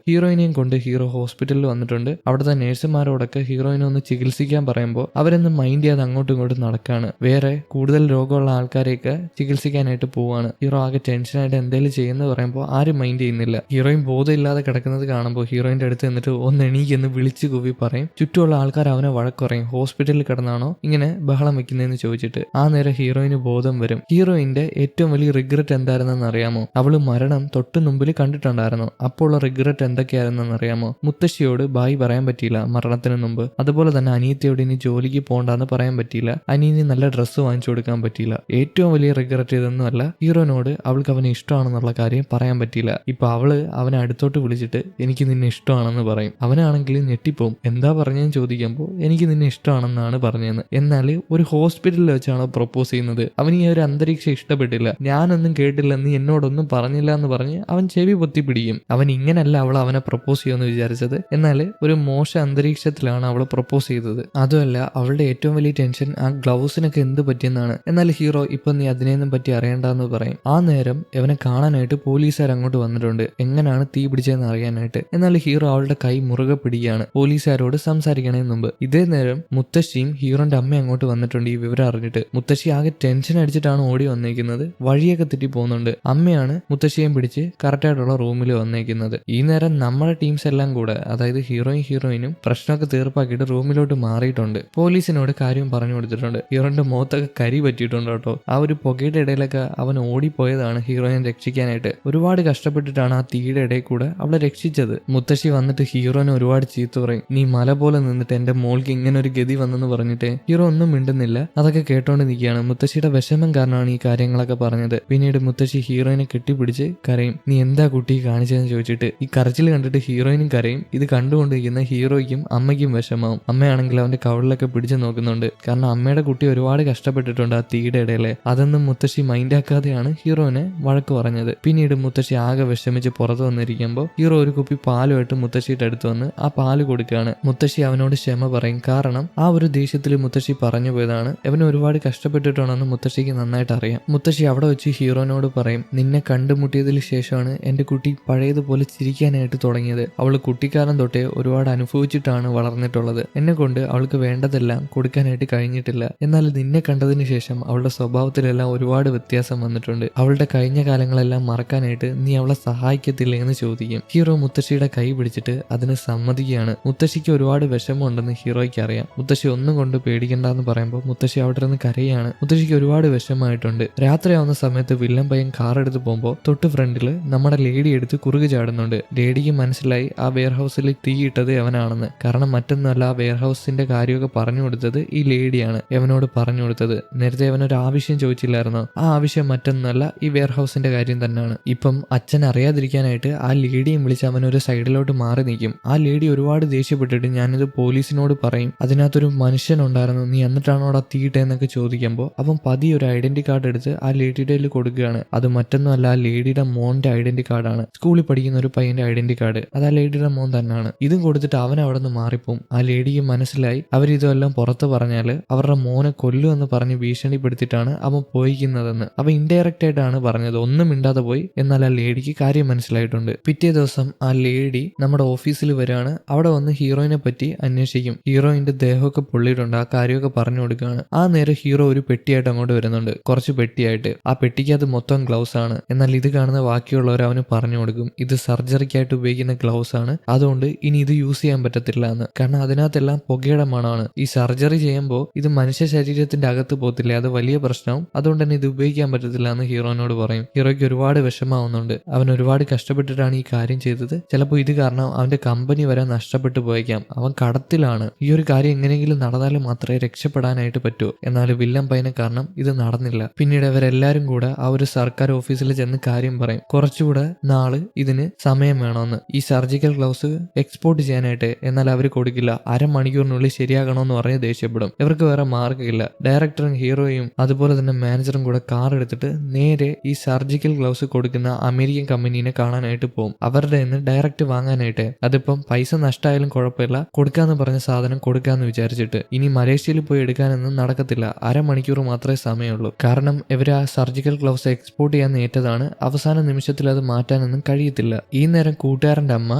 ഹീറോയിനെയും കൊണ്ട് ഹീറോ ഹോസ്പിറ്റലിൽ വന്നിട്ടുണ്ട്. അവിടുത്തെ നേഴ്സുമാരോടൊക്കെ ഹീറോയിനെ ഒന്ന് ചികിത്സിക്കാൻ പറയുമ്പോൾ അവരൊന്നും മൈൻഡ് ചെയ്യാതെ അങ്ങോട്ടും ഇങ്ങോട്ടും നടക്കാണ്. വേറെ കൂടുതൽ രോഗമുള്ള ആൾക്കാരെയൊക്കെ ചികിത്സിക്കാനായിട്ട് പോവാണ്. ഹീറോ ആകെ ടെൻഷനായിട്ട് എന്തെങ്കിലും ചെയ്യുന്നത് പറയുമ്പോൾ ആരും മൈൻഡ് ചെയ്യുന്നില്ല. ഹീറോയിൻ ബോധമില്ലാതെ കിടക്കുന്നത് കാണുമ്പോൾ ഹീറോയിന്റെ അടുത്ത് എന്നിട്ട് ഒന്ന് എണീക്കെന്ന് വിളിച്ചു കൂവി പറയും. ചുറ്റുമുള്ള ആൾക്കാർ അവനെ വഴക്കുറയും. ഹോസ്പിറ്റലിൽ കിടന്നാണോ ഇങ്ങനെ ബഹളം വെക്കുന്നതെന്ന് ചോദിച്ചിട്ട്. ആ നേരം ഹീറോയിന് ബോധം വരും. ഹീറോയിന്റെ ഏറ്റവും വലിയ റിഗ്രറ്റ് എന്തായിരുന്നെന്ന് അറിയാമോ? അവള് മരണം തൊട്ട് മുമ്പിൽ കണ്ടിട്ടുണ്ടായിരുന്നു. അപ്പോൾ ഉള്ള റിഗ്രറ്റ് എന്തൊക്കെയായിരുന്നെന്ന് അറിയാമോ? മുത്തശ്ശിയോട് ബായി പറയാൻ പറ്റിയില്ല മരണത്തിന് മുമ്പ്. അതുപോലെ തന്നെ അനിയത്തിയോട് ഇനി ജോലിക്ക് പോകണ്ടെന്ന് പറയാൻ പറ്റിയില്ല. അനിയന് നല്ല ഡ്രസ്സ് വാങ്ങിച്ചു കൊടുക്കാൻ പറ്റിയില്ല. ഏറ്റവും വലിയ റിഗ്രറ്റ് ഇതൊന്നും അല്ല, ഹീറോനോട് അവൾക്ക് അവനെ ഇഷ്ടമാണെന്നുള്ള കാര്യം പറയാൻ പറ്റിയില്ല. ഇപ്പൊ അവള് അവനെ അടുത്തോട്ട് വിളിച്ചിട്ട് എനിക്ക് നിന്നെ ഇഷ്ടമാണെന്ന് പറയും. അവനാണെങ്കിൽ ഞെട്ടിപ്പോവും. എന്താ പറഞ്ഞതെന്ന് ചോദിക്കുമ്പോൾ എനിക്ക് നിന്നെ ഇഷ്ടമാണെന്നാണ് പറഞ്ഞതെന്ന്. എന്നാൽ ഒരു ഹോസ്പിറ്റലിൽ വെച്ചാണോ പ്രപ്പോസ് ചെയ്യുന്നത്? അവന് ഈ ഒരു അന്തരീക്ഷം ഇഷ്ടപ്പെട്ടില്ല. ഞാനൊന്നും കേട്ടില്ല, നീ എന്നോടൊന്നും പറഞ്ഞില്ല എന്ന് പറഞ്ഞ് അവൻ ചെവി പൊത്തി പിടിക്കും. അവൻ ഇങ്ങനല്ല അവൾ അവനെ പ്രപ്പോസ് ചെയ്യുമെന്ന് വിചാരിച്ചത്. എന്നാൽ ഒരു മോശം അന്തരീക്ഷത്തിലാണ് അവൾ പ്രപ്പോസ് ചെയ്തത്. അതുമല്ല, അവളുടെ ഏറ്റവും വലിയ ടെൻഷൻ ആ ഗ്ലൗസിനൊക്കെ എന്ത് പറ്റിയെന്നാണ്. എന്നാൽ ഹീറോ ഇപ്പൊ നീ അതിനെയൊന്നും പറ്റി അറിയണ്ടെന്ന് പറയും. ആ നേരം അവനെ കാണാനായിട്ട് പോലീസുകാർ അങ്ങോട്ട് വന്നിട്ടുണ്ട്, എങ്ങനെയാണ് തീ പിടിച്ചതെന്ന് അറിയാനായിട്ട്. എന്നാൽ ഹീറോ അവളുടെ കൈ മുറുകെ പിടിക്കുകയാണ് പോലീസുകാരോട് സംസാരിക്കണേ മുമ്പ്. ഇതേ നേരം മുത്തശ്ശിയും ഹീറോന്റെ അമ്മ അങ്ങോട്ട് വന്നിട്ടുണ്ട് ഈ വിവരം അറിഞ്ഞിട്ട്. മുത്തശ്ശി ആകെ ടെൻഷൻ അടിച്ചിട്ടാണ് ഓടി വന്നേക്കുന്നത്. വഴിയൊക്കെ തെറ്റി പോകുന്നുണ്ട്. അമ്മയാണ് മുത്തശ്ശിയും പിടിച്ച് കറക്റ്റായിട്ടുള്ള റൂമിൽ വന്നേക്കുന്നത്. ഈ നേരം നമ്മുടെ ടീംസ് എല്ലാം കൂടെ, അതായത് ഹീറോയിനും പ്രശ്നമൊക്കെ തീർപ്പാക്കിയിട്ട് റൂമിലോട്ട് മാറിയിട്ടുണ്ട്. പോലീസിനോട് കാര്യം പറഞ്ഞു കൊടുത്തിട്ടുണ്ട്. ഹീറോന്റെ മുഖത്തൊക്കെ കരി പറ്റിയിട്ടുണ്ട് കേട്ടോ. ആ ഒരു പുകയുടെ ഇടയിലൊക്കെ അവൻ ഓടിപ്പോയതാണ് ഹീറോയിനെ രക്ഷിക്കാനായിട്ട്. ഒരുപാട് കഷ്ടപ്പെട്ടിട്ടാണ് ആ തീയുടെ ഇടയിൽ കൂടെ അവളെ രക്ഷിച്ചത്. മുത്തശ്ശി വന്നിട്ട് ഹീറോനെ ഒരുപാട് ചീത്ത പറയും. നീ മല പോലെ നിന്നിട്ട് എന്റെ മോൾക്ക് ഇങ്ങനെ ഒരു ഗതി വന്നെന്ന് പറഞ്ഞിട്ട് ഹീറോ ഒന്നും മിണ്ടുന്നില്ല. അതൊക്കെ കേട്ടോണ്ട് നിൽക്കുകയാണ്. മുത്തശ്ശിയുടെ വിഷമം കാരണമാണ് ഈ കാര്യങ്ങളൊക്കെ പറഞ്ഞത്. പിന്നീട് മുത്തശ്ശി ഹീറോയിനെ കെട്ടിപ്പിടിച്ച് കരയും. നീ എന്താ കുട്ടി കാണിച്ചതെന്ന് ചോദിച്ചിട്ട്. ഈ കരച്ചിൽ കണ്ടിട്ട് ഹീറോയിനും കരയും. ഇത് കണ്ടുകൊണ്ടിരിക്കുന്ന ഹീറോയ്ക്കും അമ്മയ്ക്കും വിഷമാവും. അമ്മയാണെങ്കിൽ അവന്റെ കവളിലൊക്കെ പിടിച്ചു നോക്കുന്നുണ്ട്. കാരണം അമ്മയുടെ കുട്ടി ഒരുപാട് കഷ്ടപ്പെട്ടിട്ടുണ്ട് ആ തീയുടെ ഇടയിലെ. അതൊന്നും മുത്തശ്ശി മൈൻഡാക്കാതെയാണ് ഹീറോനെ വഴക്ക് പറഞ്ഞത്. പിന്നീട് മുത്തശ്ശി ആകെ വിഷമിച്ച് പുറത്തു വന്നിരിക്കുമ്പോൾ ഹീറോ ഒരു കുപ്പി പാലുമായിട്ട് മുത്തശ്ശിയുടെ അടുത്ത് വന്ന് ആ പാല് കൊടുക്കുകയാണ്. മുത്തശ്ശി അവനോട് ക്ഷമ പറയും. കാരണം ആ ഒരു ദേഷ്യത്തിൽ മുത്തശ്ശി പറഞ്ഞു പോയതാണ്. അവന് ഒരുപാട് കഷ്ടപ്പെട്ടിട്ടുണ്ടെന്ന് മുത്തശ്ശിക്ക് നന്നായിട്ട് അറിയാം. മുത്തശ്ശി അവിടെ വെച്ച് ഹീറോനോട് പറയും, നിന്നെ കണ്ടുമുട്ടിയതിൽ ശേഷമാണ് എന്റെ കുട്ടി പഴയതുപോലെ ചിരിക്കാനായിട്ട് തുടങ്ങിയത്. അവൾ കുട്ടിക്കാലം തൊട്ടേ ഒരുപാട് അനുഭവിച്ചിട്ടാണ് വളർന്നിട്ടുള്ളത്. എന്നെ കൊണ്ട് അവൾക്ക് വേണ്ടതെല്ലാം കൊടുക്കാനായിട്ട് കഴിഞ്ഞിട്ടില്ല. എന്നാൽ നിന്നെ കണ്ടതിന് ശേഷം അവളുടെ സ്വഭാവത്തിലെല്ലാം ഒരുപാട് വ്യത്യാസം വന്നിട്ടുണ്ട്. അവളുടെ കഴിഞ്ഞ കാലങ്ങളെല്ലാം മറക്കാനായിട്ട് നീ അവളെ സഹായിക്കത്തില്ലേ എന്ന് ചോദിക്കും. ഹീറോ മുത്തശ്ശിയുടെ കൈ പിടിച്ചിട്ട് അതിന് സമ്മതിക്കുകയാണ്. മുത്തശ്ശിക്ക് ഒരുപാട് വിഷമമുണ്ടെന്ന് ഹീറോയ്ക്ക് അറിയാം. മുത്തശ്ശി ഒന്നും കൊണ്ട് പേടിക്കണ്ടെന്ന് പറയുമ്പോൾ മുത്തശ്ശി അവിടെ നിന്ന് കരയാണ്. മുത്തശ്ശിക്ക് ഒരുപാട് വിഷമമായിട്ടുണ്ട്. രാത്രിയാവുന്ന സമയത്ത് വില്ലൻ പയ്യൻ കാർ എടുത്ത് പോകുമ്പോൾ തൊട്ട് ഫ്രണ്ടിൽ നമ്മുടെ ലേഡി എടുത്ത് കുറുകു ചാടുന്നുണ്ട്. ലേഡിക്ക് മനസ്സിലായി ആ വെയർ ഹൗസിൽ തീയിട്ടത് അവനാണെന്ന്. കാരണം മറ്റൊന്നുമല്ല, ആ വെയർ ഹൗസിന്റെ കാര്യമൊക്കെ പറഞ്ഞു കൊടുത്തത് ഈ ലേഡിയാണ് അവനോട് പറഞ്ഞു കൊടുത്തത്. നേരത്തെ അവനൊരു ആവശ്യം ചോദിച്ചില്ലായിരുന്നോ? ആ ആവശ്യം മറ്റൊന്നുമല്ല, ഈ വെയർ ഹൗസിന്റെ കാര്യം തന്നെയാണ്. ഇപ്പം അച്ഛൻ അറിയാതിരിക്കാനായിട്ട് ആ ലേഡിയും വിളിച്ച് അവനൊരു സൈഡിലോട്ട് മാറി നിൽക്കും. ആ ലേഡി ഒരുപാട് ദേഷ്യപ്പെട്ടിട്ട് ഞാനിത് പോലീസിനോട് പറയും, അതിനകത്തൊരു മനുഷ്യനുണ്ടായിരുന്നു, നീ എന്നിട്ടാണോ അവിടെ തീയിട്ടെന്നൊക്കെ ചോദിക്കുമ്പോൾ അവൻ പതിയെ ഒരു ഐഡന്റി കാർഡ് എടുത്ത് ആ ലേഡിയുടെ കയ്യിൽ കൊടുക്കുകയാണ്. അത് മറ്റൊന്നുമല്ല, ആ ലേഡിയുടെ മോന്റെ ഐഡന്റി കാർഡാണ്. സ്കൂളിൽ പഠിക്കുന്ന ഒരു പയ്യന്റെ ഐഡന്റി കാർഡ്. അത് ആ ലേഡിയുടെ മോൻ തന്നെയാണ്. ഇതും കൊടുത്തിട്ട് അവൻ അവിടെ നിന്ന് മാറിപ്പോവും. ആ ലേഡിക്ക് മനസ്സിലായി അവരിതെല്ലാം പുറത്ത് പറഞ്ഞാല് അവരുടെ മോനെ കൊല്ലുമെന്ന് പറഞ്ഞ് ഭീഷണിപ്പെടുത്തിയിട്ടാണ് അവൻ പോയിക്കുന്നതെന്ന്. അവൻ ഇൻഡയറക്റ്റ് ആയിട്ടാണ് പറഞ്ഞത്, ഒന്നും മിണ്ടാതെ പോയി. എന്നാൽ ആ ലേഡിക്ക് കാര്യം മനസ്സിലായിട്ടുണ്ട്. പിറ്റേ ദിവസം ആ ലേഡി നമ്മുടെ ഓഫീസിൽ വരികയാണ്. അവിടെ വന്ന് ഹീറോയിനെ പറ്റി അന്വേഷിക്കും. ഹീറോയിന്റെ ദേഹമൊക്കെ പൊള്ളിയിട്ടുണ്ട്. ആ കാര്യമൊക്കെ പറഞ്ഞു കൊടുക്കുകയാണ്. ആ നേരം ഹീറോ ഒരു പെട്ടിയായിട്ട് അങ്ങോട്ട് വരുന്നുണ്ട്. കുറച്ച് പെട്ടിയായിട്ട്. ആ പെട്ടിക്കകത്ത് മൊത്തം ഗ്ലൗസ് ആണ്. എന്നാൽ ഇത് കാണുന്ന ബാക്കിയുള്ളവർ അവന് പറഞ്ഞു കൊടുക്കും, ഇത് സർജറിക്കായിട്ട് ഉപയോഗിക്കുന്ന ഗ്ലൗസ് ആണ്, അതുകൊണ്ട് ഇനി ഇത് യൂസ് ചെയ്യാൻ പറ്റത്തില്ല എന്ന്. കാരണം അതിനകത്തെല്ലാം പുകയുടെ മണമാണ്. ഈ സർജറി ചെയ്യുമ്പോൾ ഇത് മനുഷ്യ ശരീരത്തിന്റെ അകത്ത് പോകത്തില്ല, അത് വലിയ പ്രശ്നവും. അതുകൊണ്ട് തന്നെ ഇത് ഉപയോഗിക്കാൻ പറ്റത്തില്ല എന്ന് ഹീറോനോട് പറയും. ഹീറോയ്ക്ക് ഒരുപാട് വിഷമാവുന്നുണ്ട്. അവൻ ഒരുപാട് കഷ്ടപ്പെട്ടിട്ടാണ് ഈ കാര്യം ചെയ്തത്. ചിലപ്പോൾ ഇത് കാരണം അവന്റെ കമ്പനി വരെ നഷ്ടപ്പെട്ടു പോയേക്കാം. അവൻ കടത്തിലാണ്. ഈ ഒരു കാര്യം എങ്ങനെയെങ്കിലും നടന്നാൽ മാത്രമേ രക്ഷപ്പെടാനായിട്ട് പറ്റൂ. എന്നാൽ വില്ലൻ പയ്യനെ കാരണം ഇത് നടന്നില്ല. പിന്നീട് അവരെല്ലാരും കൂടെ ആ ഒരു സർക്കാർ ഓഫീസിൽ ചെന്ന് കാര്യം പറയും. കുറച്ചുകൂടെ നാള് ഇതിന് സമയം വേണമെന്ന്, ഈ സർജിക്കൽ ഗ്ലൗസ് എക്സ്പോർട്ട് ചെയ്യാനായിട്ട്. എന്നാൽ അവർ കൊടുക്കില്ല. അരമണിക്കൂറിനുള്ളിൽ ശരിയാകണമെന്ന് പറഞ്ഞ് ദേഷ്യപ്പെടും. ഇവർക്ക് വേറെ മാർഗ്ഗമില്ല. ഡയറക്ടറും ഹീറോയും അതുപോലെ തന്നെ മാനേജറും കൂടെ കാർ എടുത്തിട്ട് നേരെ ഈ സർജിക്കൽ ഗ്ലൗസ് കൊടുക്കുന്ന അമേരിക്കൻ കമ്പനീനെ കാണാനായിട്ട് പോകും. അവരുടെ നിന്ന് ഡയറക്റ്റ് വാങ്ങാനായിട്ട്. അതിപ്പം പൈസ നഷ്ടമായാലും കുഴപ്പമില്ല, കൊടുക്കാന്ന് പറഞ്ഞ സാധനം കൊടുക്കാന്ന് വിചാരിച്ചിട്ട്. ഇനി മലേഷ്യയിൽ പോയി എടുക്കാനൊന്നും നടക്കത്തില്ല. അരമണിക്കൂർ മാത്രമേ സമയമുള്ളൂ. കാരണം ഇവർ ആ സർജിക്കൽ ഗ്ലൗസ് എക്സ്പോർട്ട് ചെയ്യാൻ ഏറ്റതാണ് ചെയ്യുന്നതാണ്. അവസാന നിമിഷത്തിൽ അത് മാറ്റാനൊന്നും കഴിയത്തില്ല. ഈ നേരം കൂട്ടുകാരന്റെ അമ്മ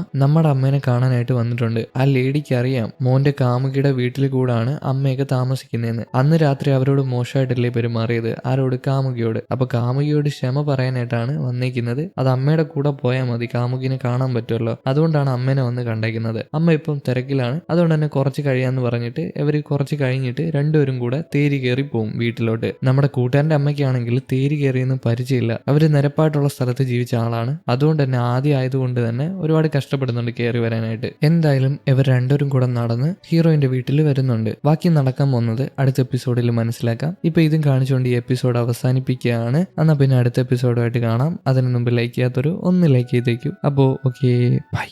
നമ്മുടെ അമ്മേനെ കാണാനായിട്ട് വന്നിട്ടുണ്ട്. ആ ലേഡിക്ക് അറിയാം മോന്റെ കാമുകിയുടെ വീട്ടിൽ കൂടാണ് അമ്മയൊക്കെ താമസിക്കുന്നതെന്ന്. അന്ന് രാത്രി അവരോട് മോശമായിട്ടല്ലേ പെരുമാറിയത്, ആരോട്? കാമുകിയോട്. അപ്പൊ കാമുകിയോട് ക്ഷമ പറയാനായിട്ടാണ് വന്നേക്കുന്നത്. അത് അമ്മയുടെ കൂടെ പോയാൽ മതി, കാമുകിനെ കാണാൻ പറ്റുമല്ലോ. അതുകൊണ്ടാണ് അമ്മേനെ വന്ന് കണ്ടേക്കുന്നത്. അമ്മ ഇപ്പം തിരക്കിലാണ്, അതുകൊണ്ട് തന്നെ കുറച്ച് കഴിയാന്ന് പറഞ്ഞിട്ട് ഇവര് കുറച്ച് കഴിഞ്ഞിട്ട് രണ്ടുപേരും കൂടെ തേരി കയറി പോവും വീട്ടിലോട്ട്. നമ്മുടെ കൂട്ടുകാരന്റെ അമ്മയ്ക്കാണെങ്കിൽ തേരി കയറിയൊന്നും പരിചയമില്ല. അവര് നിരപ്പായിട്ടുള്ള സ്ഥലത്ത് ജീവിച്ച ആളാണ്. അതുകൊണ്ട് തന്നെ ആദ്യം ആയതുകൊണ്ട് തന്നെ ഒരുപാട് കഷ്ടപ്പെടുന്നുണ്ട് കയറി വരാനായിട്ട്. എന്തായാലും ഇവർ രണ്ടുപേരും കൂടെ നടന്ന് ഹീറോയിന്റെ വീട്ടിൽ വരുന്നുണ്ട്. ബാക്കി നടക്കാൻ പോകുന്നത് അടുത്ത എപ്പിസോഡിൽ മനസ്സിലാക്കാം. ഇപ്പൊ ഇതും കാണിച്ചുകൊണ്ട് ഈ എപ്പിസോഡ് അവസാനിപ്പിക്കുകയാണ്. എന്നാൽ പിന്നെ അടുത്ത എപ്പിസോഡുമായിട്ട് കാണാം. അതിനു മുമ്പ് ലൈക്ക് ചെയ്യാത്തൊരു ഒന്ന് ലൈക്ക് ചെയ്തേക്കും. അപ്പോൾ ഓക്കെ, ബൈ.